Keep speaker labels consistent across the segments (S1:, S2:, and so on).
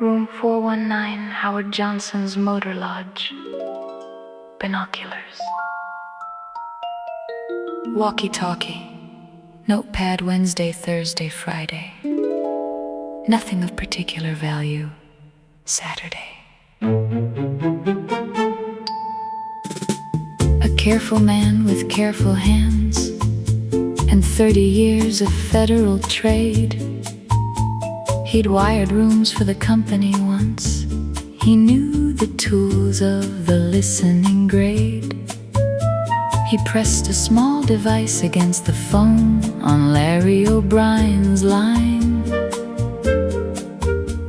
S1: Room 419, Howard Johnson's Motor Lodge. Binoculars. Walkie-talkie. Notepad Wednesday, Thursday, Friday. Nothing of particular value. Saturday. A careful man with careful hands and 30 years of federal trade. He'd wired rooms for the company once. He knew the tools of the listening grade. He pressed a small device against the phone on Larry O'Brien's line,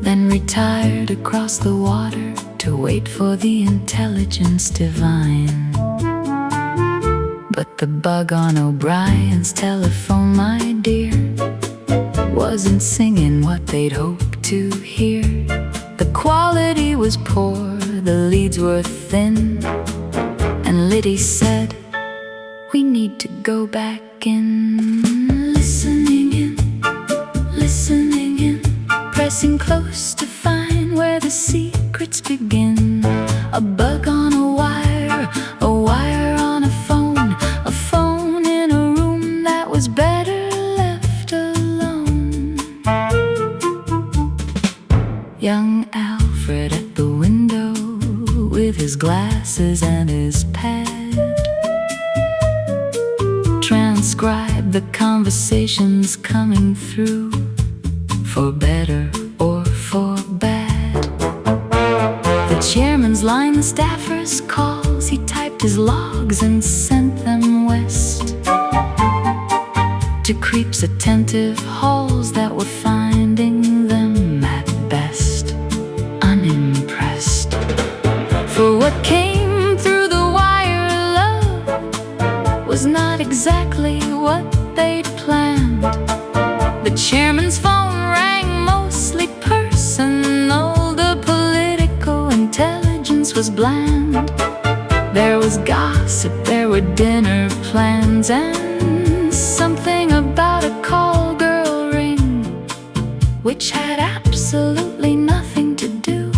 S1: then retired across the water to wait for the intelligence divine. But the bug on O'Brien's telephone, my dear, wasn't singing what they'd hoped to hear. The quality was poor, the leads were thin, and Liddy said, "We need to go back in." Listening in, pressing close to find where the secrets begin. A bug on a wire on a phone in a room that was better left alone. Young Alfred at the window with his glasses and his pad transcribed the conversations coming through, for better or for bad. The chairman's line, the staffer's calls, he typed his logs and sent them west to creeps' attentive halls that were finding them at best unimpressed. For what came through the wire, love, was not exactly what they'd planned. The chairman's phone rang mostly personal, the political intelligence was bland. There was gossip, there were dinner plans, and something about a call girl ring, which had absolutely nothing to do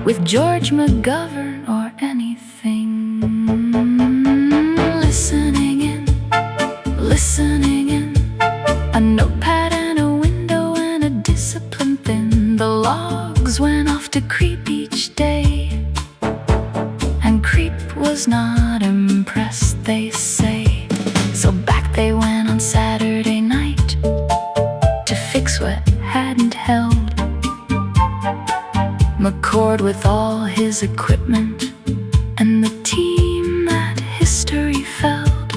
S1: with George McGovern or anything. Listening in, a notepad and a window and a discipline thin. The logs went off to Creep each day, and Creep was not impressed, they say. So back they went on Saturday night to fix what hadn't held. McCord with all his equipment and the team that history felled.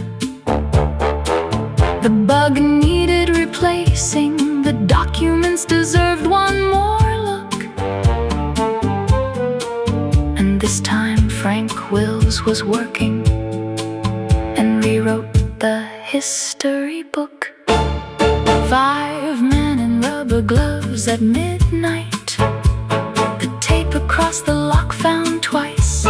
S1: The bug needed replacing, the documents deserved one more look. And this time Frank Wills was working and rewrote the history book. 5 men in rubber gloves at midnight, the tape across the lock found twice.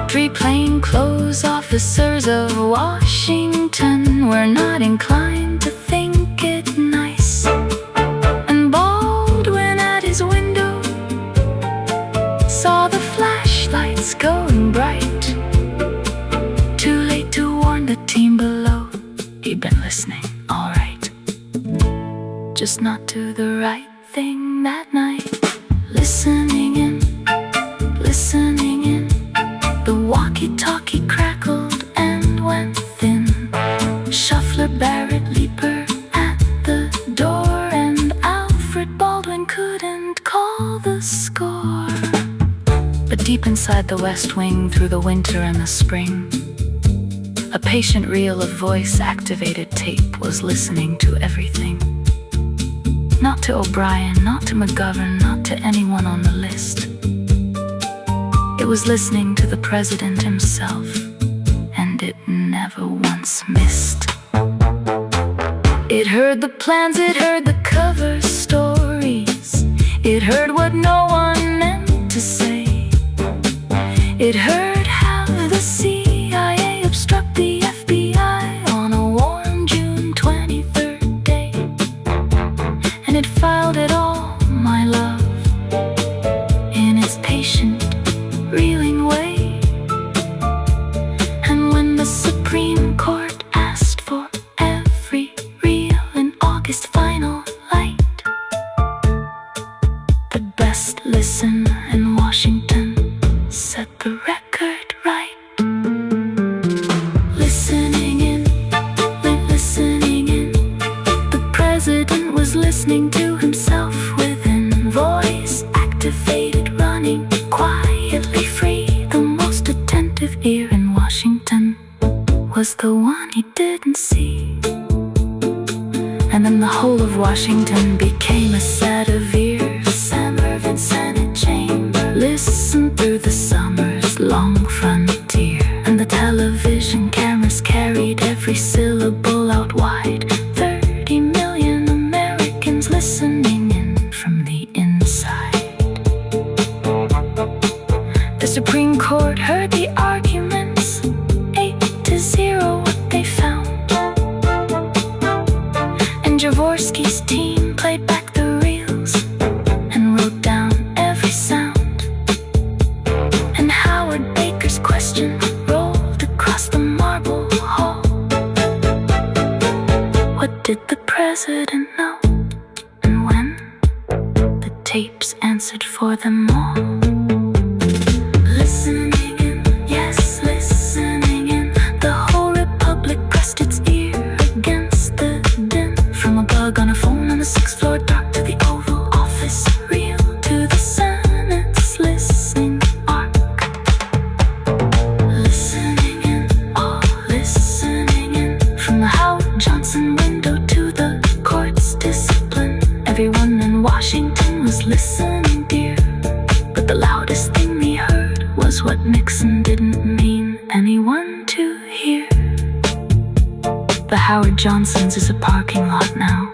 S1: 3 plainclothes officers of Washington were not inclined to think it nice. And Baldwin at his window saw the flashlights going bright. Too late to warn the team below, he'd been listening, all right, just not to the right thing that night. Listening in, the walkie-talkie crackled and went thin. Shuffler, Barrett, Leaper at the door, and Alfred Baldwin couldn't call the score. But deep inside the West Wing, through the winter and the spring, a patient reel of voice-activated tape was listening to everything. Not to O'Brien, not to McGovern, not to anyone on the list. It was listening to the president himself, and it never once missed. It heard the plans, it heard the cover stories, it heard what no one meant to say. It heard how the CIA obstruct the FBI on a warm June 23rd day. And it filed it all, my love, listen in Washington set the record right. Listening in, listening in. The president was listening to himself within, voice activated, running quietly free. The most attentive ear in Washington was the one he didn't see. And then the whole of Washington became a set of ears. Sam Irvin Senate chamber listened through the summer's long frontier, and the television cameras carried every syllable out wide. 30 million Americans listening in from the inside. The Supreme Court heard the arguments, 8-0 what they found. Jaworski's team played back the reels and wrote down every sound. And Howard Baker's question rolled across the marble hall. What did the president know? And when? The tapes answered for them all. Listening in, yes, listening in. The whole republic pressed its ear against the din. From a bug on a phone on the 6th floor, dark to the Oval Office, real to the Senate's listening arc. Listening in, oh, listening in. From the Howard Johnson window to the court's discipline, everyone in Washington was listening, dear. But the loudest thing they heard was what Nixon didn't mean anyone to hear. The Howard Johnson's is a parking lot now,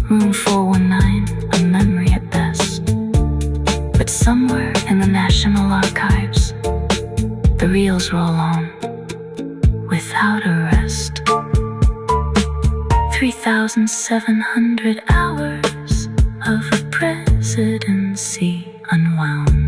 S1: room 419, a memory at best. But somewhere in the National Archives, the reels roll on without a rest. 3,700 hours of presidency unwound.